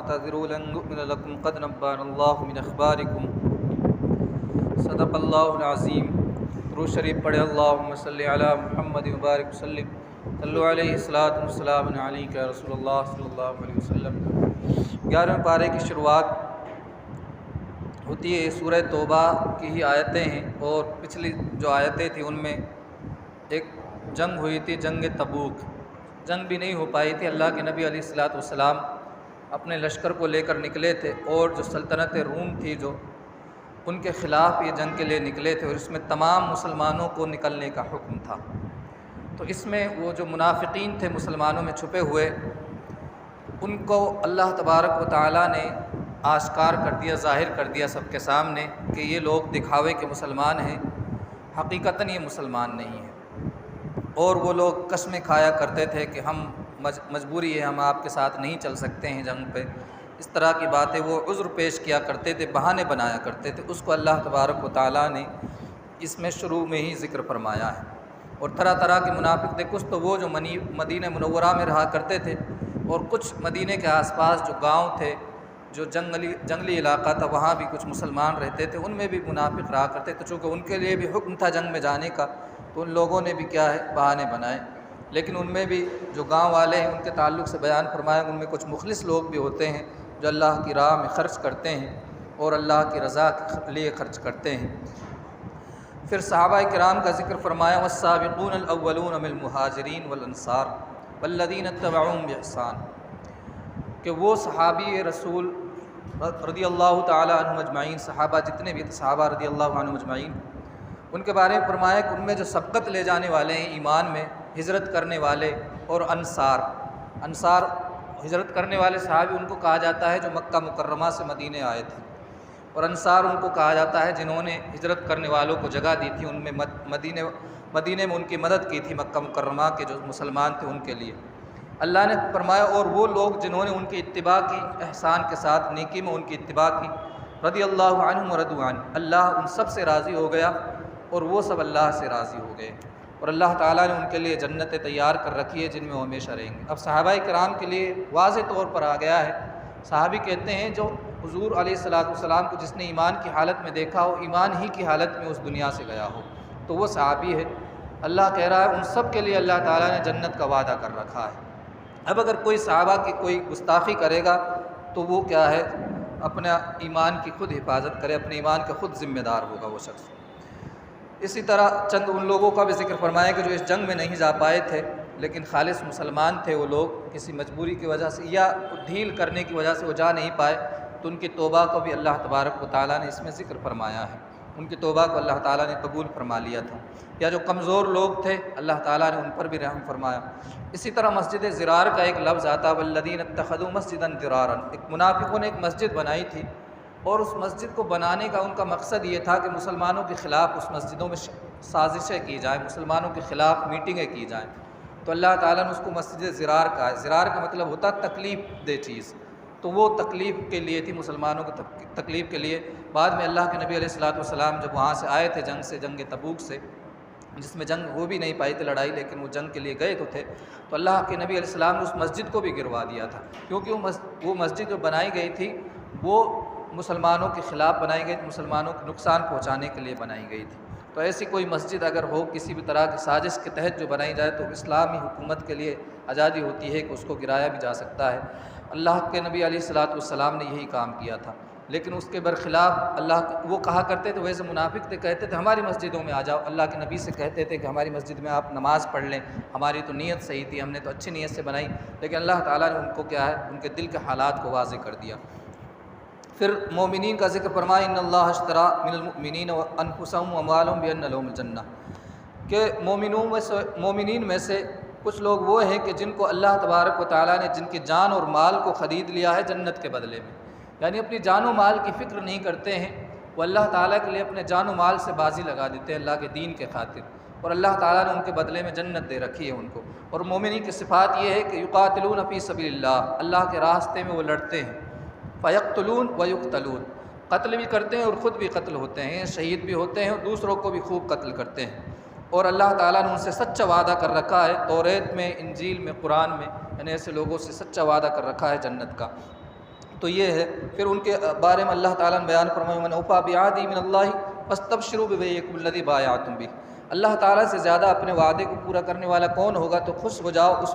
فاعتذروا لن نؤمن لكم قد نبأنا الله من أخباركم صدق اللہ العظیم۔ درود شریف پڑھے اللہم صلی علی محمد مبارک وسلم صلو علیہ الصلاۃ والسلام علیک یا رسول اللہ صلی اللہ علیہ وسلم۔ 11ویں پارے کی شروعات ہوتی ہے سورہ توبہ کی ہی آیتیں ہیں، اور پچھلی جو آیتیں تھیں ان میں ایک جنگ ہوئی تھی، جنگ تبوک۔ جنگ بھی نہیں ہو پائی تھی، اللہ کے نبی علیہ الصلاۃ والسلام اپنے لشکر کو لے کر نکلے تھے، اور جو سلطنت روم تھی جو ان کے خلاف یہ جنگ کے لیے نکلے تھے، اور اس میں تمام مسلمانوں کو نکلنے کا حکم تھا۔ تو اس میں وہ جو منافقین تھے مسلمانوں میں چھپے ہوئے، ان کو اللہ تبارک و تعالیٰ نے آشکار کر دیا، ظاہر کر دیا سب کے سامنے کہ یہ لوگ دکھاوے کے مسلمان ہیں، حقیقتاً یہ مسلمان نہیں ہیں۔ اور وہ لوگ قسمیں کھایا کرتے تھے کہ ہم مجبوری ہے، ہم آپ کے ساتھ نہیں چل سکتے ہیں جنگ پہ، اس طرح کی باتیں وہ عذر پیش کیا کرتے تھے، بہانے بنایا کرتے تھے۔ اس کو اللہ تبارک و تعالیٰ نے اس میں شروع میں ہی ذکر فرمایا ہے۔ اور طرح طرح کے منافق تھے، کچھ تو وہ جو مدینہ منورہ میں رہا کرتے تھے، اور کچھ مدینہ کے آس پاس جو گاؤں تھے، جو جنگلی علاقہ تھا، وہاں بھی کچھ مسلمان رہتے تھے، ان میں بھی منافق رہا کرتے تھے۔ چونکہ ان کے لیے بھی حکم تھا جنگ میں جانے کا، تو ان لوگوں نے بھی کیا ہے، بہانے بنائے۔ لیکن ان میں بھی جو گاؤں والے ہیں ان کے تعلق سے بیان فرمایا، ان میں کچھ مخلص لوگ بھی ہوتے ہیں جو اللہ کی راہ میں خرچ کرتے ہیں اور اللہ کی رضا کے لیے خرچ کرتے ہیں۔ پھر صحابہ کرام کا ذکر فرمایا، والسابقون الاولون من المہاجرین والانصار والذین اتبعوہم بإحسان، کہ وہ صحابی رسول رضی اللہ تعالی عنہم اجمعین، صحابہ جتنے بھی صحابہ رضی اللہ عنہم اجمعین، ان کے بارے میں فرمایا کہ ان میں جو سبقت لے جانے والے ہیں ایمان میں، ہجرت کرنے والے، اور انصار ہجرت کرنے والے صحابی ان کو کہا جاتا ہے جو مکہ مکرمہ سے مدینے آئے تھے، اور انصار ان کو کہا جاتا ہے جنہوں نے ہجرت کرنے والوں کو جگہ دی تھی، ان میں مدینے میں ان کی مدد کی تھی، مکہ مکرمہ کے جو مسلمان تھے ان کے لیے۔ اللہ نے فرمایا اور وہ لوگ جنہوں نے ان کی اتباع کی احسان کے ساتھ، نیکی میں ان کی اتباع کی، رضی اللہ عنہم ورضوا عنہ، اللہ ان سب سے راضی ہو گیا اور وہ سب اللہ سے راضی ہو گئے، اور اللہ تعالیٰ نے ان کے لیے جنتیں تیار کر رکھی ہے جن میں وہ ہمیشہ رہیں گے۔ اب صحابہ کرام کے لیے واضح طور پر آ گیا ہے، صحابی کہتے ہیں جو حضور علیہ الصلاۃ والسلام کو جس نے ایمان کی حالت میں دیکھا ہو، ایمان ہی کی حالت میں اس دنیا سے گیا ہو، تو وہ صحابی ہے۔ اللہ کہہ رہا ہے ان سب کے لیے اللہ تعالیٰ نے جنت کا وعدہ کر رکھا ہے۔ اب اگر کوئی صحابہ کی کوئی گستاخی کرے گا تو وہ کیا ہے، اپنا ایمان کی خود حفاظت کرے، اپنے ایمان کا خود ذمہ دار ہوگا وہ شخص۔ اسی طرح چند ان لوگوں کا بھی ذکر فرمایا کہ جو اس جنگ میں نہیں جا پائے تھے لیکن خالص مسلمان تھے، وہ لوگ کسی مجبوری کی وجہ سے یا ڈھیل کرنے کی وجہ سے وہ جا نہیں پائے، تو ان کی توبہ کو بھی اللہ تبارک و تعالیٰ نے اس میں ذکر فرمایا ہے، ان کی توبہ کو اللہ تعالیٰ نے قبول فرما لیا تھا۔ یا جو کمزور لوگ تھے اللہ تعالیٰ نے ان پر بھی رحم فرمایا۔ اسی طرح مسجد ضرار کا ایک لفظ آتا ہے، والذین اتخذوا مسجدا ضرارا، ایک منافقوں نے ایک مسجد بنائی تھی، اور اس مسجد کو بنانے کا ان کا مقصد یہ تھا کہ مسلمانوں کے خلاف اس مسجدوں میں سازشیں کی جائیں، مسلمانوں کے خلاف میٹنگیں کی جائیں، تو اللہ تعالیٰ نے اس کو مسجد ضرار کہا ہے۔ ضرار کا مطلب ہوتا ہے تکلیف دہ چیز، تو وہ تکلیف کے لیے تھی، مسلمانوں کی تکلیف کے لیے۔ بعد میں اللہ کے نبی علیہ الصلاۃ والسلام جب وہاں سے آئے تھے جنگ تبوک سے، جس میں جنگ ہو بھی نہیں پائی تھی لڑائی، لیکن وہ جنگ کے لیے گئے تو تھے، تو اللہ کے نبی علیہ السلام نے اس مسجد کو بھی گروا دیا تھا، کیونکہ وہ مسجد جو بنائی گئی تھی وہ مسلمانوں کے خلاف بنائی گئی تھی، مسلمانوں کو نقصان پہنچانے کے لیے بنائی گئی تھی۔ تو ایسی کوئی مسجد اگر ہو کسی بھی طرح کی سازش کے تحت جو بنائی جائے، تو اسلامی حکومت کے لیے آزادی ہوتی ہے کہ اس کو گرایا بھی جا سکتا ہے۔ اللہ کے نبی علیہ الصلاۃ والسلام نے یہی کام کیا تھا، لیکن اس کے برخلاف وہ کہا کرتے تھے، ویسے منافق تھے، کہتے تھے ہماری مسجدوں میں آ جاؤ، اللہ کے نبی سے کہتے تھے کہ ہماری مسجد میں آپ نماز پڑھ لیں، ہماری تو نیت صحیح تھی، ہم نے تو اچھی نیت سے بنائی، لیکن اللہ تعالیٰ نے ان کو کیا ہے، ان کے دل کے حالات کو واضح کر دیا۔ پھر مومنین کا ذکر فرمایا، ان اللہ اشترى من المؤمنین وانفسهم واموالهم بان لهم الجنہ، کہ مومنین میں سے کچھ لوگ وہ ہیں کہ جن کو اللہ تبارک و تعالیٰ نے جن کی جان اور مال کو خرید لیا ہے جنت کے بدلے میں، یعنی اپنی جان و مال کی فکر نہیں کرتے ہیں، وہ اللہ تعالیٰ کے لیے اپنے جان و مال سے بازی لگا دیتے ہیں اللہ کے دین کے خاطر، اور اللہ تعالیٰ نے ان کے بدلے میں جنت دے رکھی ہے ان کو۔ اور مومنین کی صفات یہ ہے کہ یقاتلون فی سبیل اللہ، اللہ کے راستے میں وہ لڑتے ہیں، فیقتلون ویقتلون، قتل بھی کرتے ہیں اور خود بھی قتل ہوتے ہیں، شہید بھی ہوتے ہیں اور دوسروں کو بھی خوب قتل کرتے ہیں، اور اللہ تعالیٰ نے ان سے سچا وعدہ کر رکھا ہے، توریت میں، انجیل میں، قرآن میں، یعنی ایسے لوگوں سے سچا وعدہ کر رکھا ہے جنت کا۔ تو یہ ہے۔ پھر ان کے بارے میں اللہ تعالیٰ نے بیان فرمایا من اوفی بعہدہ من اللہ فاستبشروا ببیعکم الذی بایعتم بہ، اللہ تعالیٰ سے زیادہ اپنے وعدے کو پورا کرنے والا کون ہوگا، تو خوش ہو جاؤ اس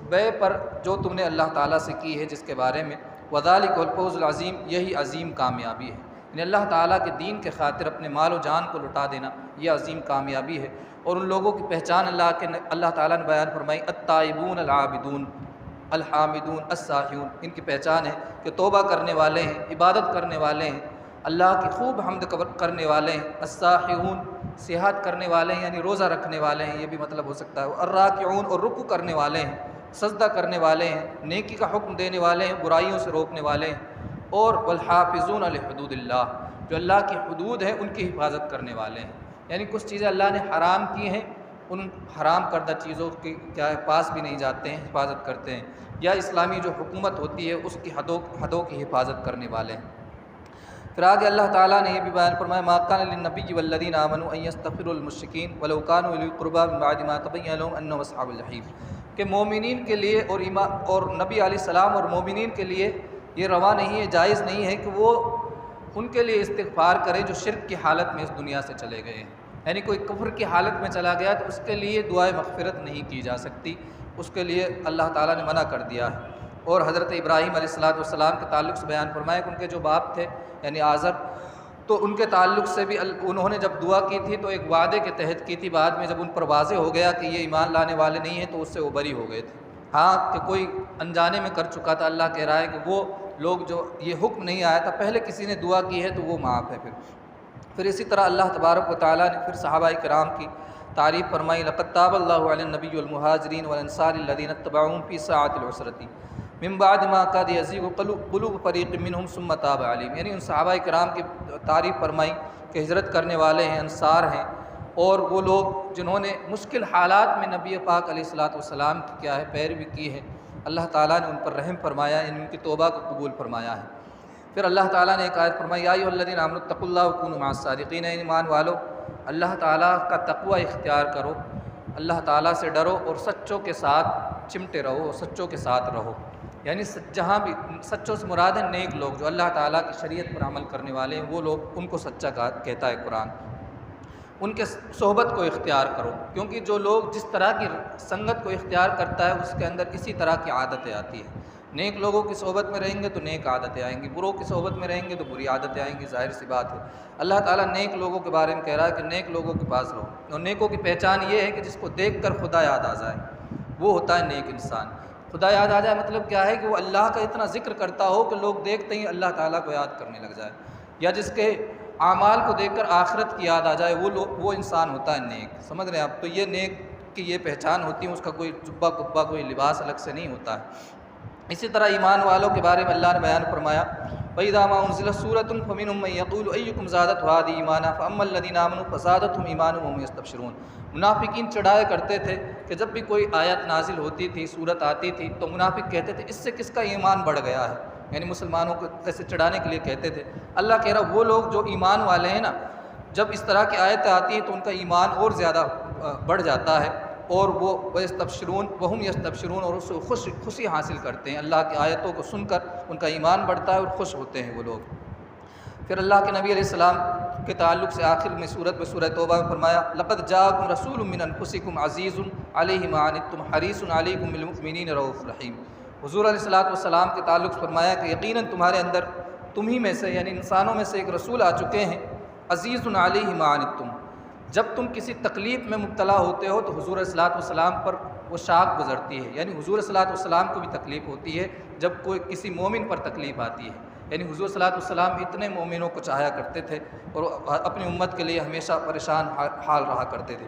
بیع پر جو تم نے اللہ تعالیٰ سے کی ہے، جس کے بارے میں وذالک الفوز العظیم، یہی عظیم کامیابی ہے۔ یعنی اللہ تعالیٰ کے دین کے خاطر اپنے مال و جان کو لٹا دینا یہ عظیم کامیابی ہے۔ اور ان لوگوں کی پہچان اللہ تعالیٰ نے بیان فرمائی التائبون العابدون الحامدون الساحون، ان کی پہچان ہے کہ توبہ کرنے والے ہیں، عبادت کرنے والے ہیں، اللہ کی خوب حمد کرنے والے ہیں، الساحون صحت کرنے والے ہیں یعنی روزہ رکھنے والے ہیں، یہ بھی مطلب ہو سکتا ہے، الراکعون اور رکوع کرنے والے ہیں، سجدہ کرنے والے ہیں، نیکی کا حکم دینے والے ہیں، برائیوں سے روکنے والے ہیں، اور والحافظون لحدود اللہ، جو اللہ کی حدود ہیں ان کی حفاظت کرنے والے ہیں۔ یعنی کچھ چیزیں اللہ نے حرام کی ہیں، ان حرام کردہ چیزوں کے کیا ہے پاس بھی نہیں جاتے ہیں، حفاظت کرتے ہیں، یا اسلامی جو حکومت ہوتی ہے اس کی حدوں کی حفاظت کرنے والے ہیں۔ پھر آگے اللہ تعالیٰ نے یہ بھی بیان فرمایا ما کان للنبی والذین آمنوا ان یستغفروا للمشرکین ولو کانوا اولی القربی من بعد ما تبین لهم انهم اصحاب الجحیم، کہ مومنین کے لیے اور نبی علیہ السلام اور مومنین کے لیے یہ روا نہیں ہے، جائز نہیں ہے کہ وہ ان کے لیے استغفار کریں جو شرک کی حالت میں اس دنیا سے چلے گئے ہیں۔ یعنی کوئی کفر کی حالت میں چلا گیا تو اس کے لیے دعائے مغفرت نہیں کی جا سکتی، اس کے لیے اللہ تعالیٰ نے منع کر دیا ہے۔ اور حضرت ابراہیم علیہ السلام کے تعلق سے بیان فرمایا کہ ان کے جو باپ تھے یعنی آزر، تو ان کے تعلق سے بھی انہوں نے جب دعا کی تھی تو ایک وعدے کے تحت کی تھی، بعد میں جب ان پر واضح ہو گیا کہ یہ ایمان لانے والے نہیں ہیں تو اس سے وہ بری ہو گئے تھے۔ ہاں کہ کوئی انجانے میں کر چکا تھا، اللہ کہہ رہا ہے کہ وہ لوگ جو یہ حکم نہیں آیا تھا پہلے کسی نے دعا کی ہے تو وہ معاف ہے۔ پھر اسی طرح اللہ تبارک و تعالیٰ نے پھر صحابہ کرام کی تعریف فرمائی لقد تاب اللہ علی النبی والمہاجرین والانصار الذین اتبعوہم فی ساعۃ العسرۃ من بعد ما کاد یزیغ قلوب فریق منہم ثم تاب علیہم، یعنی ان صحابہ کرام کی تعریف فرمائی کہ ہجرت کرنے والے ہیں، انصار ہیں، اور وہ لوگ جنہوں نے مشکل حالات میں نبی پاک علیہ السلام کی کیا ہے پیروی کی ہے، اللہ تعالیٰ نے ان پر رحم فرمایا، ان کی توبہ کو قبول فرمایا ہے۔ پھر اللہ تعالیٰ نے ایک آیت فرمائی یا ایھا الذین آمنوا اتقوا اللہ وکونوا مع الصادقین، ایمان والو اللہ تعالیٰ کا تقوی اختیار کرو، اللہ تعالیٰ سے ڈرو اور سچوں کے ساتھ چمٹے رہو اور سچوں کے ساتھ رہو۔ یعنی جہاں بھی سچوں سے مراد ہے نیک لوگ جو اللہ تعالیٰ کی شریعت پر عمل کرنے والے ہیں، وہ لوگ ان کو سچا کہتا ہے قرآن۔ ان کے صحبت کو اختیار کرو، کیونکہ جو لوگ جس طرح کی سنگت کو اختیار کرتا ہے اس کے اندر اسی طرح کی عادتیں آتی ہیں۔ نیک لوگوں کی صحبت میں رہیں گے تو نیک عادتیں آئیں گی، بروں کی صحبت میں رہیں گے تو بری عادتیں آئیں گی، ظاہر سی بات ہے۔ اللہ تعالیٰ نیک لوگوں کے بارے میں کہہ رہا ہے کہ نیک لوگوں کے پاس رہو، اور نیکوں کی پہچان یہ ہے کہ جس کو دیکھ کر خدا یاد آ جائے، وہ ہوتا ہے نیک انسان۔ خدا یاد آ جائے مطلب کیا ہے کہ وہ اللہ کا اتنا ذکر کرتا ہو کہ لوگ دیکھتے ہی اللہ تعالیٰ کو یاد کرنے لگ جائے، یا جس کے اعمال کو دیکھ کر آخرت کی یاد آ جائے، وہ انسان ہوتا ہے نیک۔ سمجھ رہے ہیں آپ؟ تو یہ نیک کی یہ پہچان ہوتی ہے، اس کا کوئی جبہ کبہ کوئی لباس الگ سے نہیں ہوتا ہے۔ اسی طرح ایمان والوں کے بارے میں اللہ نے بیان فرمایا وَإِذَا مَا أُنزِلَتْ سُورَةٌ فَمِنْهُم مَّن يَقُولُ أَيُّكُمْ زَادَتْهُ هَٰذِهِ إِيمَانًا فَأَمَّا الَّذِينَ آمَنُوا فَزَادَتْهُمْ إِيمَانًا وَهُمْ يَسْتَبْشِرُونَ۔ منافقین چڑھایا کرتے تھے کہ جب بھی کوئی آیت نازل ہوتی تھی، صورت آتی تھی تو منافق کہتے تھے اس سے کس کا ایمان بڑھ گیا ہے، یعنی مسلمانوں کو کیسے چڑھانے کے لیے کہتے تھے۔ اللہ کہہ رہا وہ لوگ جو ایمان والے ہیں نا، جب اس طرح کی آیتیں آتی ہیں تو ان کا ایمان اور زیادہ بڑھ جاتا ہے، اور وہ یستبشرون وہم یستبشرون، اور اس سے خوشی حاصل کرتے ہیں۔ اللہ کی آیتوں کو سن کر ان کا ایمان بڑھتا ہے اور خوش ہوتے ہیں وہ لوگ۔ پھر اللہ کے نبی علیہ السلام کے تعلق سے آخر میں سورہ توبہ میں فرمایا لقد جاءکم رسول من انفسکم عزیز علیہ ما عنتم حریص علیکم بالمؤمنین رؤوف رحیم۔ حضور علیہ السلام کے تعلق سے فرمایا کہ یقیناً تمہارے اندر تمہیں میں سے یعنی انسانوں میں سے ایک رسول آ چکے ہیں، عزیز علیہ ما عنتم، جب تم کسی تکلیف میں مبتلا ہوتے ہو تو حضور علیہ السلام پر وہ شاک گزرتی ہے، یعنی حضور علیہ السلام کو بھی تکلیف ہوتی ہے جب کوئی کسی مومن پر تکلیف آتی ہے۔ یعنی حضور صلی اللہ علیہ وسلم اتنے مومنوں کو چاہیا کرتے تھے اور اپنی امت کے لیے ہمیشہ پریشان حال رہا کرتے تھے۔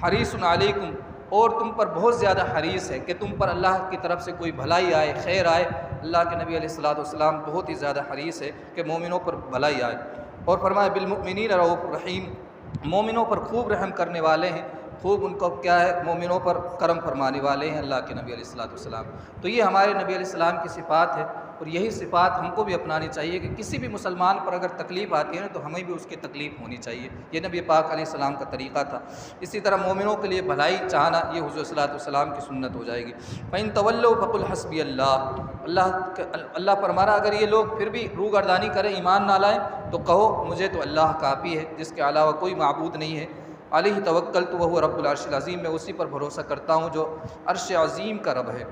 حریص علیکم، اور تم پر بہت زیادہ حریص ہے کہ تم پر اللہ کی طرف سے کوئی بھلائی آئے، خیر آئے۔ اللہ کے نبی علیہ السلام بہت ہی زیادہ حریص ہے کہ مومنوں پر بھلائی آئے، اور فرمایا بالمؤمنین رؤوف رحیم، مومنوں پر خوب رحم کرنے والے ہیں، خوب ان کو کیا ہے مومنوں پر کرم فرمانے والے ہیں اللہ کے نبی علیہ الصلوۃ والسلام۔ تو یہ ہمارے نبی علیہ السلام کی صفات ہے، اور یہی صفات ہم کو بھی اپنانی چاہیے کہ کسی بھی مسلمان پر اگر تکلیف آتی ہے نا تو ہمیں بھی اس کی تکلیف ہونی چاہیے۔ یہ نبی پاک علیہ السلام کا طریقہ تھا۔ اسی طرح مومنوں کے لیے بھلائی چاہنا یہ حضور صلی اللہ علیہ وسلم کی سنت ہو جائے گی۔ فَإِن تَوَلَّوْا فَقُلْ حَسْبِيَ اللَّهُ، اللہ فرما رہا اگر یہ لوگ پھر بھی روگردانی کریں، ایمان نہ لائیں، تو کہو مجھے تو اللہ کافی ہے، جس کے علاوہ کوئی معبود نہیں ہے۔ علیہ توکلت وہو رب العرش العظیم، میں اسی پر بھروسہ کرتا ہوں جو عرش عظیم کا رب ہے۔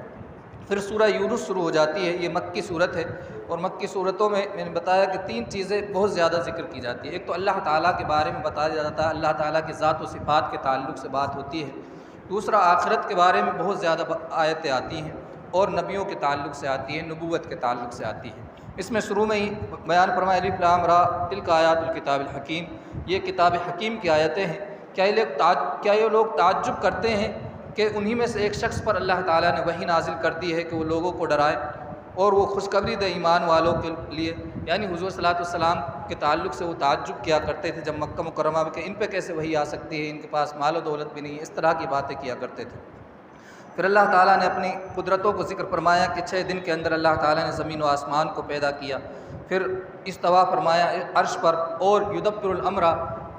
پھر سورہ یونس شروع ہو جاتی ہے، یہ مکی صورت ہے، اور مکی صورتوں میں نے بتایا کہ 3 چیزیں بہت زیادہ ذکر کی جاتی ہے۔ ایک تو اللہ تعالیٰ کے بارے میں بتایا جاتا ہے، اللہ تعالیٰ کی ذات و صفات کے تعلق سے بات ہوتی ہے۔ دوسرا آخرت کے بارے میں بہت زیادہ آیتیں آتی ہیں، اور نبیوں کے تعلق سے آتی ہیں، نبوت کے تعلق سے آتی ہے۔ اس میں شروع میں ہی بیان فرمایا الف لام را تلک آیات الکتاب الحکیم، یہ کتاب حکیم کی آیتیں ہیں۔ کیا یہ لوگ تعجب کرتے ہیں کہ انہی میں سے ایک شخص پر اللہ تعالیٰ نے وحی نازل کر دی ہے کہ وہ لوگوں کو ڈرائے اور وہ خوشخبری دے ایمان والوں کے لیے، یعنی حضور صلی اللہ علیہ وسلم کے تعلق سے وہ تعجب کیا کرتے تھے جب مکہ مکرمہ میں کہ ان پہ کیسے وحی آ سکتی ہے، ان کے پاس مال و دولت بھی نہیں ہے، اس طرح کی باتیں کیا کرتے تھے۔ پھر اللہ تعالیٰ نے اپنی قدرتوں کو ذکر فرمایا کہ 6 دن کے اندر اللہ تعالیٰ نے زمین و آسمان کو پیدا کیا، پھر استوا فرمایا عرش پر، اور یدبر الامر،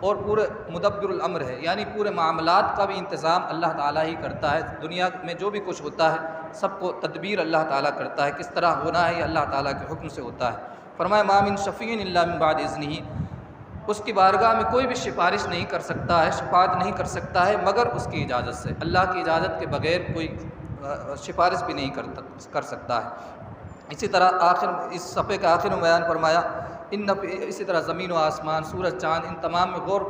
اور پورے مدبر الامر ہے، یعنی پورے معاملات کا بھی انتظام اللہ تعالیٰ ہی کرتا ہے۔ دنیا میں جو بھی کچھ ہوتا ہے سب کو تدبیر اللہ تعالیٰ کرتا ہے، کس طرح ہونا ہے یہ اللہ تعالیٰ کے حکم سے ہوتا ہے۔ فرمایا ما من شفیع الا من بعد اذنہ، اس کی بارگاہ میں کوئی بھی سفارش نہیں کر سکتا ہے، شفاعت نہیں کر سکتا ہے مگر اس کی اجازت سے، اللہ کی اجازت کے بغیر کوئی سفارش بھی نہیں کر سکتا ہے۔ اسی طرح اس صفحے کے آخر میں بیان فرمایا اسی طرح زمین و آسمان، سورج چاند، ان تمام میں غور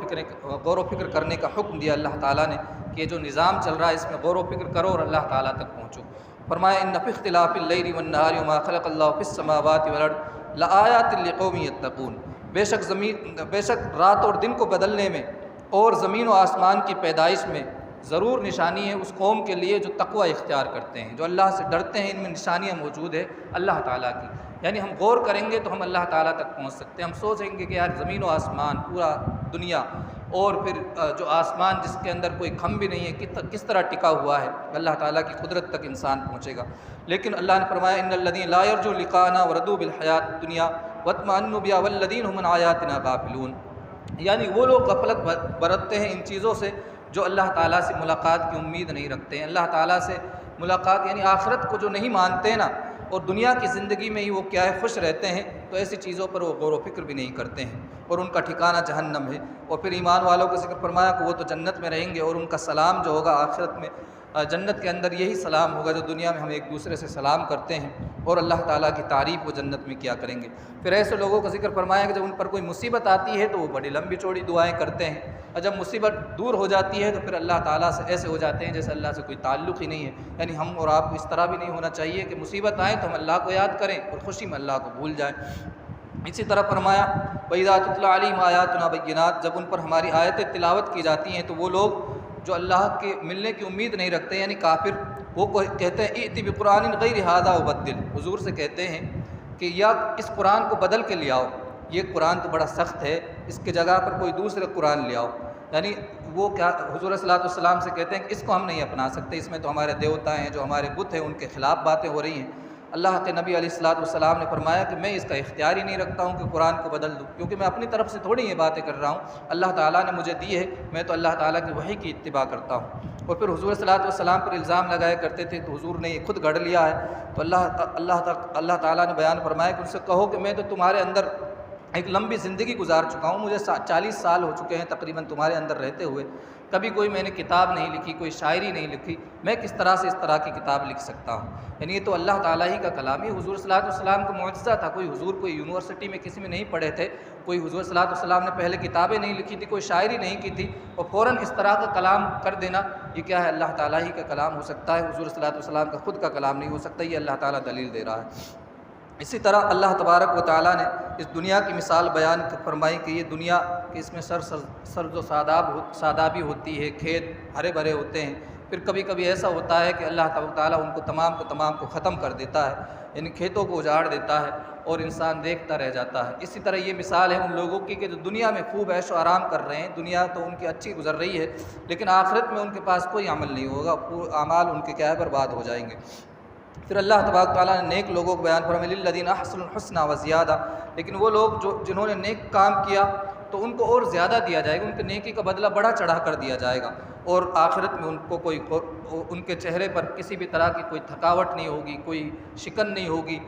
و فکر کرنے کا حکم دیا اللہ تعالیٰ نے کہ جو نظام چل رہا ہے اس میں غور و فکر کرو اور اللہ تعالیٰ تک پہنچو۔ فرمایا ان فی اختلاف اللیل والنہار وما خلق اللہ فی السماوات والارض لآیات لقوم یتقون، بے شک رات اور دن کو بدلنے میں اور زمین و آسمان کی پیدائش میں ضرور نشانی ہے اس قوم کے لیے جو تقوی اختیار کرتے ہیں، جو اللہ سے ڈرتے ہیں، ان میں نشانیاں موجود ہے اللہ تعالیٰ کی۔ یعنی ہم غور کریں گے تو ہم اللہ تعالیٰ تک پہنچ سکتے ہیں۔ ہم سوچیں گے کہ یار زمین و آسمان، پورا دنیا، اور پھر جو آسمان جس کے اندر کوئی کھم بھی نہیں ہے کس طرح ٹکا ہوا ہے، اللہ تعالیٰ کی قدرت تک انسان پہنچے گا۔ لیکن اللہ نے فرمایا ان الذین لا یرجون لقاءنا ورضوا بالحیات الدنیا واطمأنوا بها والذین هم عن آیاتنا غافلون، یعنی وہ لوگ غفلت برتتے ہیں ان چیزوں سے جو اللہ تعالیٰ سے ملاقات کی امید نہیں رکھتے ہیں، اللہ تعالیٰ سے ملاقات یعنی آخرت کو جو نہیں مانتے نا، اور دنیا کی زندگی میں ہی وہ کیا ہے خوش رہتے ہیں، تو ایسی چیزوں پر وہ غور و فکر بھی نہیں کرتے ہیں، اور ان کا ٹھکانہ جہنم ہے۔ اور پھر ایمان والوں کا ذکر فرمایا کہ وہ تو جنت میں رہیں گے، اور ان کا سلام جو ہوگا آخرت میں جنت کے اندر یہی سلام ہوگا جو دنیا میں ہم ایک دوسرے سے سلام کرتے ہیں، اور اللہ تعالیٰ کی تعریف وہ جنت میں کیا کریں گے۔ پھر ایسے لوگوں کا ذکر فرمایا کہ جب ان پر کوئی مصیبت آتی ہے تو وہ بڑی لمبی چوڑی دعائیں کرتے ہیں، اور جب مصیبت دور ہو جاتی ہے تو پھر اللہ تعالیٰ سے ایسے ہو جاتے ہیں جیسے اللہ سے کوئی تعلق ہی نہیں ہے۔ یعنی ہم اور آپ کو اس طرح بھی نہیں ہونا چاہیے کہ مصیبت آئے تو ہم اللہ کو یاد کریں اور خوشی میں اللہ کو بھول جائیں۔ اسی طرح فرمایا وَإِذَا تُتْلَىٰ عَلَيْهِمْ آيَاتُنَا بَيِّنَاتٍ، جب ان پر ہماری آیتیں تلاوت کی جاتی ہیں تو وہ لوگ جو اللہ کے ملنے کی امید نہیں رکھتے یعنی کافر، وہ کہتے ہیں ائْتِ بِقُرْآنٍ غَيْرِ هَٰذَا وَبَدِّلْ، حضور سے کہتے ہیں کہ یا اس قرآن کو بدل کے لے آؤ، یہ قرآن تو بڑا سخت ہے، اس کے جگہ پر کوئی دوسرے قرآن لے آؤ۔ یعنی وہ کیا حضور صلی اللہ علیہ وسلم سے کہتے ہیں کہ اس کو ہم نہیں اپنا سکتے، اس میں تو ہمارے دیوتا ہیں، جو ہمارے بت ہیں، ان کے خلاف باتیں ہو رہی ہیں۔ اللہ کے نبی علیہ الصلوۃ والسلام نے فرمایا کہ میں اس کا اختیار ہی نہیں رکھتا ہوں کہ قرآن کو بدل دوں، کیونکہ میں اپنی طرف سے تھوڑی یہ باتیں کر رہا ہوں، اللہ تعالیٰ نے مجھے دی ہے، میں تو اللہ تعالیٰ کی وحی کی اتباع کرتا ہوں۔ اور پھر حضور صلی اللہ علیہ وسلم پر الزام لگایا کرتے تھے تو حضور نے یہ خود گڑھ لیا ہے، تو اللہ تعالیٰ نے بیان فرمایا کہ ان سے کہو کہ میں تو تمہارے اندر ایک لمبی زندگی گزار چکا ہوں، مجھے 40 سال ہو چکے ہیں تقریباً تمہارے اندر رہتے ہوئے، کبھی کوئی میں نے کتاب نہیں لکھی، کوئی شاعری نہیں لکھی، میں کس طرح سے اس طرح کی کتاب لکھ سکتا ہوں؟ یعنی یہ تو اللہ تعالیٰ ہی کا کلام ہے۔ حضور صلی اللہ علیہ وسلم کا معجزہ تھا، کوئی حضور کوئی یونیورسٹی میں کسی میں نہیں پڑھے تھے، کوئی حضور صلی اللہ علیہ وسلم نے پہلے کتابیں نہیں لکھی تھی، کوئی شاعری نہیں کی تھی، اور فوراً اس طرح کا کلام کر دینا یہ کیا ہے؟ اللہ تعالیٰ ہی کا کلام ہو سکتا ہے، حضور صلی اللہ علیہ وسلم کا خود کا کلام نہیں ہو سکتا، یہ اللہ تعالیٰ دلیل دے رہا ہے۔ اسی طرح اللہ تبارک و تعالیٰ نے اس دنیا کی مثال بیان فرمائی کہ یہ دنیا کہ اس میں سرز و سادابی ہوتی ہے، کھیت ہرے بھرے ہوتے ہیں، پھر کبھی کبھی ایسا ہوتا ہے کہ اللہ تعالیٰ ان کو تمام کو ختم کر دیتا ہے، یعنی کھیتوں کو اجاڑ دیتا ہے اور انسان دیکھتا رہ جاتا ہے۔ اسی طرح یہ مثال ہے ان لوگوں کی کہ جو دنیا میں خوب عیش و آرام کر رہے ہیں، دنیا تو ان کی اچھی گزر رہی ہے، لیکن آخرت میں ان کے پاس کوئی عمل نہیں ہوگا، اعمال ان کے کیا ہے برباد ہو جائیں گے۔ پھر اللہ تبارک تعالیٰ نے نیک لوگوں کو بیان فرمایا للذین احسنوا الحسنى وزیادہ، لیکن وہ لوگ جنہوں نے نیک کام کیا تو ان کو اور زیادہ دیا جائے گا، ان کے نیکی کا بدلہ بڑا چڑھا کر دیا جائے گا، اور آخرت میں ان کے چہرے پر کسی بھی طرح کی کوئی تھکاوٹ نہیں ہوگی، کوئی شکن نہیں ہوگی،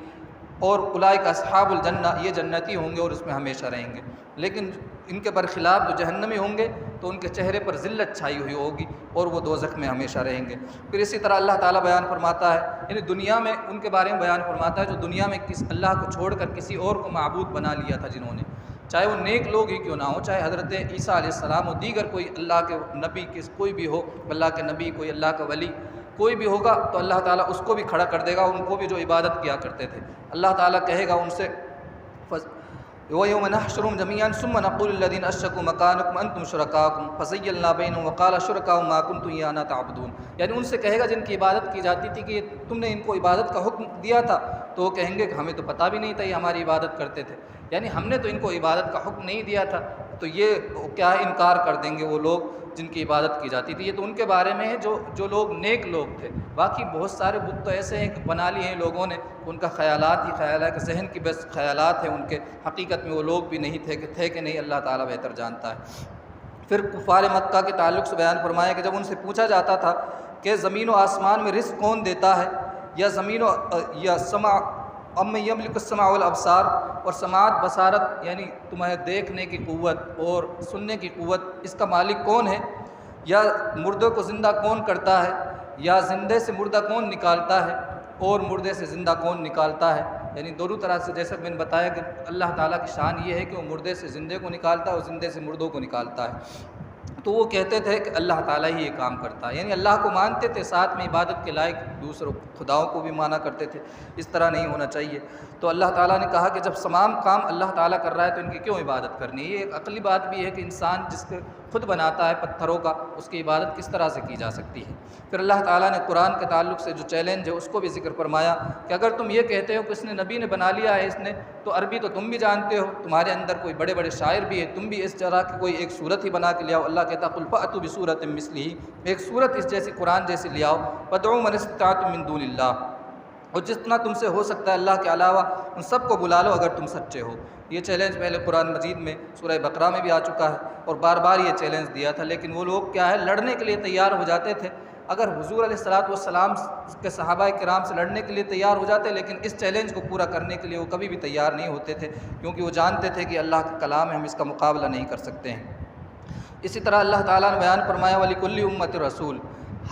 اور اولئک اصحاب الجنہ، یہ جنتی ہوں گے اور اس میں ہمیشہ رہیں گے۔ لیکن ان کے برخلاف جو جہنمی ہوں گے تو ان کے چہرے پر ذلت چھائی ہوئی ہوگی اور وہ دوزخ میں ہمیشہ رہیں گے۔ پھر اسی طرح اللہ تعالیٰ بیان فرماتا ہے، یعنی دنیا میں ان کے بارے میں بیان فرماتا ہے جو دنیا میں اللہ کو چھوڑ کر کسی اور کو معبود بنا لیا تھا جنہوں نے، چاہے وہ نیک لوگ ہی کیوں نہ ہو، چاہے حضرت عیسیٰ علیہ السلام و دیگر کوئی اللہ کے نبی کوئی بھی ہو، اللہ کے نبی کوئی اللہ کا ولی کوئی بھی ہوگا تو اللہ تعالیٰ اس کو بھی کھڑا کر دے گا، ان کو بھی جو عبادت کیا کرتے تھے۔ اللہ تعالیٰ کہے گا ان سے وَيَوْمَ نَحْشُرُهُمْ جَمِيعًا ثُمَّ نَقُولُ لِلَّذِينَ أَشْرَكُوا مَكَانَكُمْ أَنْتُمْ شُرَكَاؤُكُمْ فَزَيَّلْنَا بَيْنَهُمْ وَقَالَ شُرَكَاؤُهُمْ مَا كُنتُمْ إِيَّانَا تَعْبُدُونَ، یعنی ان سے کہے گا جن کی عبادت کی جاتی تھی کہ تم نے ان کو عبادت کا حکم دیا تھا، تو وہ کہیں گے کہ ہمیں تو پتہ بھی نہیں تھا یہ ہماری عبادت کرتے تھے، یعنی ہم نے تو ان کو عبادت کا حکم نہیں دیا تھا، تو یہ کیا ہے انکار کر دیں گے وہ لوگ جن کی عبادت کی جاتی تھی۔ یہ تو ان کے بارے میں ہے جو لوگ نیک لوگ تھے، باقی بہت سارے بت تو ایسے ہیں کہ بنا لیے ہیں لوگوں نے، ان کا خیالات ہی خیال ہے کہ ذہن کی بس خیالات ہیں ان کے، حقیقت میں وہ لوگ بھی نہیں تھے کہ نہیں، اللہ تعالیٰ بہتر جانتا ہے۔ پھر کفار مکہ کے تعلق سے بیان فرمایا کہ جب ان سے پوچھا جاتا تھا کہ زمین و آسمان میں رزق کون دیتا ہے، یا زمین یا سمع اَمَّن یملک السمع والابصار، اور سماعت بصارت یعنی تمہیں دیکھنے کی قوت اور سننے کی قوت، اس کا مالک کون ہے، یا مردوں کو زندہ کون کرتا ہے، یا زندے سے مردہ کون نکالتا ہے، اور مردے سے زندہ کون نکالتا ہے، یعنی دونوں طرح سے جیسا میں نے بتایا کہ اللہ تعالیٰ کی شان یہ ہے کہ وہ مردے سے زندے کو نکالتا ہے اور زندے سے مردوں کو نکالتا ہے۔ تو وہ کہتے تھے کہ اللہ تعالیٰ ہی یہ کام کرتا ہے، یعنی اللہ کو مانتے تھے، ساتھ میں عبادت کے لائق دوسروں خداؤں کو بھی مانا کرتے تھے، اس طرح نہیں ہونا چاہیے۔ تو اللہ تعالیٰ نے کہا کہ جب تمام کام اللہ تعالیٰ کر رہا ہے تو ان کی کیوں عبادت کرنی ہے؟ یہ ایک عقلی بات بھی ہے کہ انسان جس کے خود بناتا ہے پتھروں کا، اس کی عبادت کس طرح سے کی جا سکتی ہے۔ پھر اللہ تعالیٰ نے قرآن کے تعلق سے جو چیلنج ہے اس کو بھی ذکر فرمایا کہ اگر تم یہ کہتے ہو کہ اس نے نبی نے بنا لیا ہے، اس نے تو عربی تو تم بھی جانتے ہو، تمہارے اندر کوئی بڑے بڑے شاعر بھی ہیں، تم بھی اس طرح کی کوئی ایک صورت ہی بنا کے لے آؤ۔ اللہ کہتا قل فأتوا بصورۃ مثلہ، ایک صورت اس جیسی قرآن جیسی لے آؤ، وادعوا من استطعتم من دون اللہ، اور جتنا تم سے ہو سکتا ہے اللہ کے علاوہ ان سب کو بلا لو اگر تم سچے ہو۔ یہ چیلنج پہلے قرآن مجید میں سورہ بقرہ میں بھی آ چکا ہے اور بار بار یہ چیلنج دیا تھا، لیکن وہ لوگ کیا ہے لڑنے کے لیے تیار ہو جاتے تھے۔ اگر حضور علیہ السلام کے صحابہ کرام سے لڑنے کے لیے تیار ہو جاتے، لیکن اس چیلنج کو پورا کرنے کے لیے وہ کبھی بھی تیار نہیں ہوتے تھے، کیونکہ وہ جانتے تھے کہ اللہ کا کلام ہے، ہم اس کا مقابلہ نہیں کر سکتے ہیں۔ اسی طرح اللہ تعالیٰ نے بیان فرمایا وَلِكُلِّ أُمَّةٍ رسول،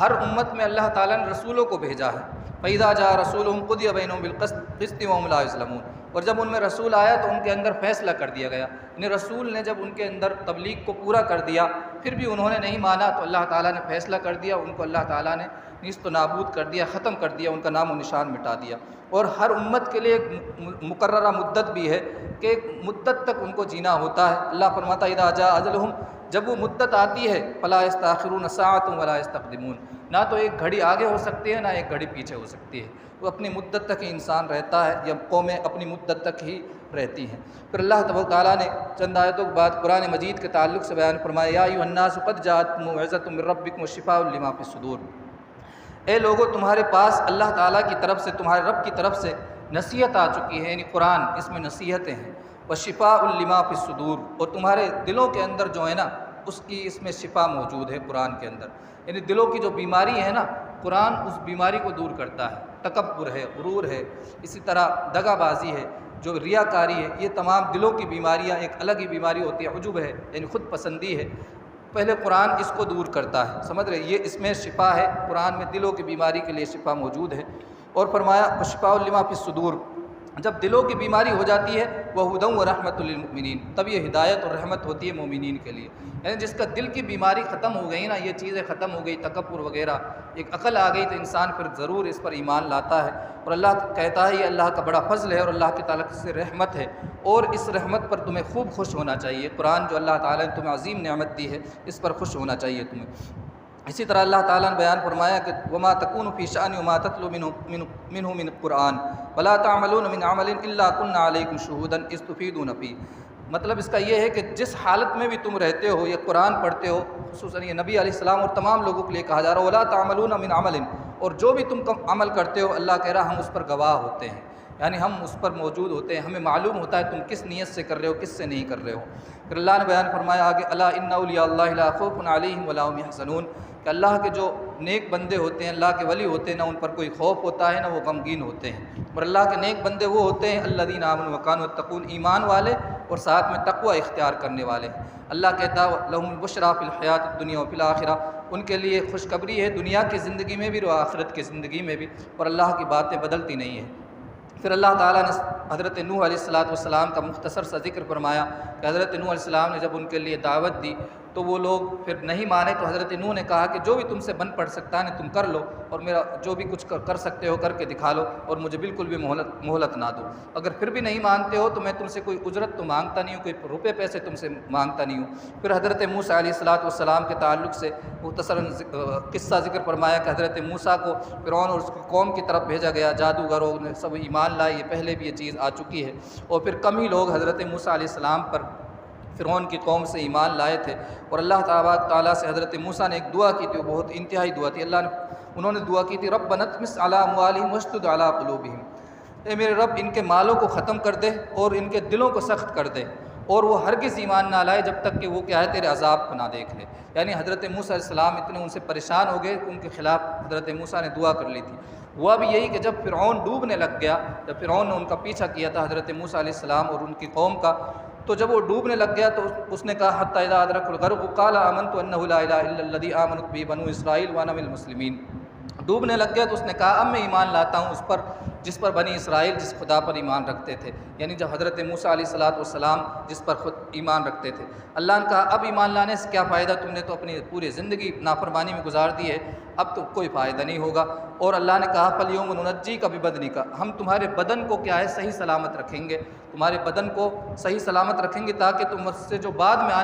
ہر امت میں اللہ تعالیٰ نے رسولوں کو بھیجا ہے۔ فَإِذَا جَاءَ رَسُولُهُمْ قُضِيَ بَيْنَهُم بِالْقِسْطِ وَهُمْ لَا يُظْلَمُونَ، اور جب ان میں رسول آیا تو ان کے اندر فیصلہ کر دیا گیا، یعنی رسول نے جب ان کے اندر تبلیغ کو پورا کر دیا پھر بھی انہوں نے نہیں مانا تو اللہ تعالیٰ نے فیصلہ کر دیا، ان کو اللہ تعالیٰ نے نیست و نابود کر دیا، ختم کر دیا، ان کا نام و نشان مٹا دیا۔ اور ہر امت کے لیے ایک مقررہ مدت بھی ہے کہ ایک مدت تک ان کو جینا ہوتا ہے۔ اللہ فرماتا ہے اذا جاء اجلہم، جب وہ مدت آتی ہے فلا یستاخرون ساعۃ ولا یستقدمون، نہ تو ایک گھڑی آگے ہو سکتی ہے نہ ایک گھڑی پیچھے ہو سکتی ہے، وہ اپنی مدت تک ہی انسان رہتا ہے یا قومیں اپنی مدت تک ہی رہتی ہیں۔ پھر اللہ تبارک تعالیٰ نے چند آیتوں کے بعد قرآن مجید کے تعلق سے بیان فرمایا یا ایھا الناس قد جاءتکم موعظۃ من ربکم وشفاء لما فی الصدور، اے لوگو تمہارے پاس اللہ تعالیٰ کی طرف سے، تمہارے رب کی طرف سے نصیحت آ چکی ہے، یعنی قرآن اس میں نصیحتیں ہیں، وشفاء لما فی الصدور، اور تمہارے دلوں کے اندر جو ہے نا اس میں شفا موجود ہے قرآن کے اندر، یعنی دلوں کی جو بیماری ہے نا قرآن اس بیماری کو دور کرتا ہے، تکبر ہے، غرور ہے، اسی طرح دغا بازی ہے، جو ریاکاری ہے، یہ تمام دلوں کی بیماریاں ایک الگ ہی بیماری ہوتی ہے، عجب ہے یعنی خود پسندی ہے، پہلے قرآن اس کو دور کرتا ہے، سمجھ رہے، یہ اس میں شفا ہے، قرآن میں دلوں کی بیماری کے لیے شفا موجود ہے۔ اور فرمایا وشفاء لما فی الصدور، جب دلوں کی بیماری ہو جاتی ہے وہدی ورحمۃ للمؤمنین، تب یہ ہدایت اور رحمت ہوتی ہے مومنین کے لیے، یعنی جس کا دل کی بیماری ختم ہو گئی نا، یہ چیزیں ختم ہو گئی، تکبر وغیرہ، ایک عقل آ گئی تو انسان پھر ضرور اس پر ایمان لاتا ہے، اور اللہ کہتا ہے یہ اللہ کا بڑا فضل ہے اور اللہ کی تعالیٰ سے رحمت ہے، اور اس رحمت پر تمہیں خوب خوش ہونا چاہیے، قرآن جو اللہ تعالیٰ نے تمہیں عظیم نعمت دی ہے اس پر خوش ہونا چاہیے تمہیں۔ اسی طرح اللہ تعالیٰ نے بیان فرمایا کہ وما تکون فی شأن وما تتلو منہ من قرآن ولا تعملون من عمل الا كنا علیکم شہودا اذ تفیضون فیہ. مطلب اس کا یہ ہے کہ جس حالت میں بھی تم رہتے ہو، یہ قرآن پڑھتے ہو، خصوصاً یہ نبی علیہ السلام اور تمام لوگوں کے لیے کہا جا رہا ہے ولا تعملون من عمل، اور جو بھی تم عمل کرتے ہو اللہ کہہ رہا ہم اس پر گواہ ہوتے ہیں، یعنی ہم اس پر موجود ہوتے ہیں، ہمیں معلوم ہوتا ہے تم کس نیت سے کر رہے ہو کس سے نہیں کر رہے ہو. پھر اللہ نے بیان فرمایا آگے الا ان اولیاء اللہ لا خوف علیہم ولا هم يحزنون، کہ اللہ کے جو نیک بندے ہوتے ہیں، اللہ کے ولی ہوتے ہیں، نہ ان پر کوئی خوف ہوتا ہے نہ وہ غمگین ہوتے ہیں. اور اللہ کے نیک بندے وہ ہوتے ہیں الذین آمنوا وکانوا یتقون، ایمان والے اور ساتھ میں تقوی اختیار کرنے والے. اللہ کہتا ہے لہم البشریٰ فی الحیات الدنیا وفی الآخرہ، ان کے لیے خوشخبری ہے دنیا کی زندگی میں بھی اور آخرت کی زندگی میں بھی، اور اللہ کی باتیں بدلتی نہیں ہیں. پھر اللہ تعالیٰ نے حضرت نوح علیہ السلام کا مختصر سا ذکر فرمایا کہ حضرت نوح علیہ السلام نے جب ان کے لیے دعوت دی تو وہ لوگ پھر نہیں مانے، تو حضرت نوح نے کہا کہ جو بھی تم سے بن پڑ سکتا ہے تم کر لو، اور میرا جو بھی کچھ کر سکتے ہو کر کے دکھا لو، اور مجھے بالکل بھی مہلت نہ دو. اگر پھر بھی نہیں مانتے ہو تو میں تم سے کوئی اجرت تو مانگتا نہیں ہوں، کوئی روپے پیسے تم سے مانگتا نہیں ہوں. پھر حضرت موسیٰ علیہ السلام کے تعلق سے مختصراً قصہ ذکر فرمایا کہ حضرت موسیٰ کو فرعون اور اس کی قوم کی طرف بھیجا گیا، جادوگروں نے سب ایمان لائے، یہ پہلے بھی یہ چیز آ چکی ہے. اور پھر کم ہی لوگ حضرت موسیٰ علیہ السلام پر فرعون کی قوم سے ایمان لائے تھے. اور اللہ تعالیٰ سے حضرت موسیٰ نے ایک دعا کی تھی، وہ بہت انتہائی دعا تھی. انہوں نے دعا کی تھی ربنا اطمس علی اموالہم واشدد علی قلوبہم، اے میرے رب ان کے مالوں کو ختم کر دے اور ان کے دلوں کو سخت کر دے، اور وہ ہرگز ایمان نہ لائے جب تک کہ وہ کیا ہے تیرے عذاب کو نہ دیکھ لے. یعنی حضرت موسیٰ علیہ السلام اتنے ان سے پریشان ہو گئے کہ ان کے خلاف حضرت موسیٰ نے دعا کر لی تھی. ہوا بھی یہی کہ جب فرعون ڈوبنے لگ گیا، جب فرعون نے ان کا پیچھا کیا تھا حضرت موسیٰ علیہ السلام اور ان کی قوم کا، تو جب وہ ڈوبنے لگ گیا تو اس نے کہا حتی اذا ادرک الغرق قال آمنت انہ لا الہ الا الذی آمنت بہ بنو اسرائیل وانا من المسلمین. ڈوبنے لگ گیا تو اس نے کہا اب میں ایمان لاتا ہوں اس پر جس پر بنی اسرائیل جس خدا پر ایمان رکھتے تھے، یعنی جب حضرت موسیٰ علیہ السلام جس پر خود ایمان رکھتے تھے. اللہ نے کہا اب ایمان لانے سے کیا فائدہ، تم نے تو اپنی پوری زندگی نافرمانی میں گزار دی ہے، اب تو کوئی فائدہ نہیں ہوگا. اور اللہ نے کہا فالیوم ننجیک ببدنک، ہم تمہارے بدن کو کیا ہے صحیح سلامت رکھیں گے، تمہارے بدن کو صحیح سلامت رکھیں گے تاکہ تم سے جو بعد میں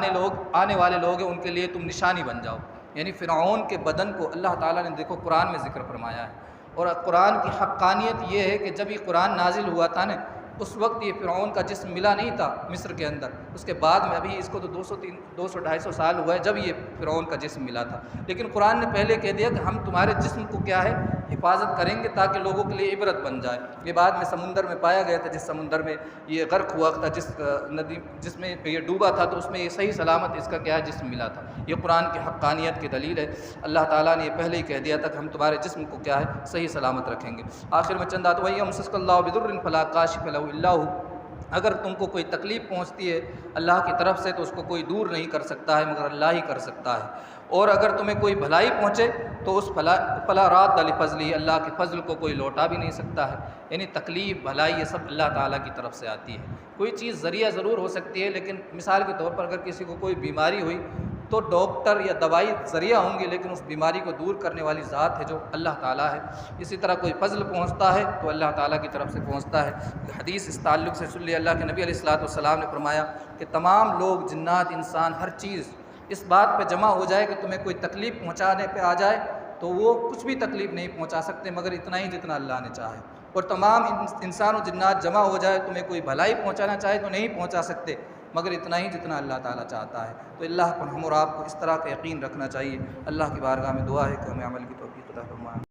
آنے والے لوگ ہیں ان کے لیے تم نشانی بن جاؤ. یعنی فرعون کے بدن کو اللہ تعالیٰ نے دیکھو قرآن میں ذکر فرمایا ہے. اور قرآن کی حقانیت یہ ہے کہ جب یہ قرآن نازل ہوا تھا نا اس وقت یہ فرعون کا جسم ملا نہیں تھا مصر کے اندر، اس کے بعد میں ابھی اس کو تو 200-250 سال ہوا ہے جب یہ فرعون کا جسم ملا تھا. لیکن قرآن نے پہلے کہہ دیا کہ ہم تمہارے جسم کو کیا ہے حفاظت کریں گے تاکہ لوگوں کے لیے عبرت بن جائے. یہ بعد میں سمندر میں پایا گیا تھا، جس سمندر میں یہ غرق ہوا تھا، جس ندی جس میں یہ ڈوبا تھا تو اس میں یہ صحیح سلامت اس کا کیا ہے جسم ملا تھا. یہ قرآن کی حقانیت کی دلیل ہے. اللہ تعالیٰ نے یہ پہلے ہی کہہ دیا تھا کہ ہم تمہارے جسم کو کیا ہے صحیح سلامت رکھیں گے. آخر میں چند آیات وَإِن يَمْسَسْكَ اللَّهُ بِضُرٍّ فَلَا كَاشِفَ لَهُ إِلَّا هُوَ، اگر تم کو کوئی تکلیف پہنچتی ہے اللہ کی طرف سے تو اس کو کوئی دور نہیں کر سکتا ہے مگر اللہ ہی کر سکتا ہے. اور اگر تمہیں کوئی بھلائی پہنچے تو اس فلا راد لفضلہ، اللہ کے فضل کو کوئی لوٹا بھی نہیں سکتا ہے. یعنی تکلیف بھلائی یہ سب اللہ تعالیٰ کی طرف سے آتی ہے. کوئی چیز ذریعہ ضرور ہو سکتی ہے، لیکن مثال کے طور پر اگر کسی کو کوئی بیماری ہوئی تو ڈاکٹر یا دوائی ذریعہ ہوں گے، لیکن اس بیماری کو دور کرنے والی ذات ہے جو اللہ تعالیٰ ہے. اسی طرح کوئی فضل پہنچتا ہے تو اللہ تعالیٰ کی طرف سے پہنچتا ہے. حدیث اس تعلق سے سن لی، اللہ کے نبی علیہ السلام نے فرمایا کہ تمام لوگ جنات انسان ہر چیز اس بات پہ جمع ہو جائے کہ تمہیں کوئی تکلیف پہنچانے پہ آ جائے تو وہ کچھ بھی تکلیف نہیں پہنچا سکتے مگر اتنا ہی جتنا اللہ نے چاہے. اور تمام انسان و جنات جمع ہو جائے تمہیں کوئی بھلائی پہنچانا چاہے تو نہیں پہنچا سکتے مگر اتنا ہی جتنا اللہ تعالیٰ چاہتا ہے. تو اللہ پر ہم اور آپ کو اس طرح کا یقین رکھنا چاہیے. اللہ کی بارگاہ میں دعا ہے کہ ہمیں عمل کی توفیق عطا فرمائے.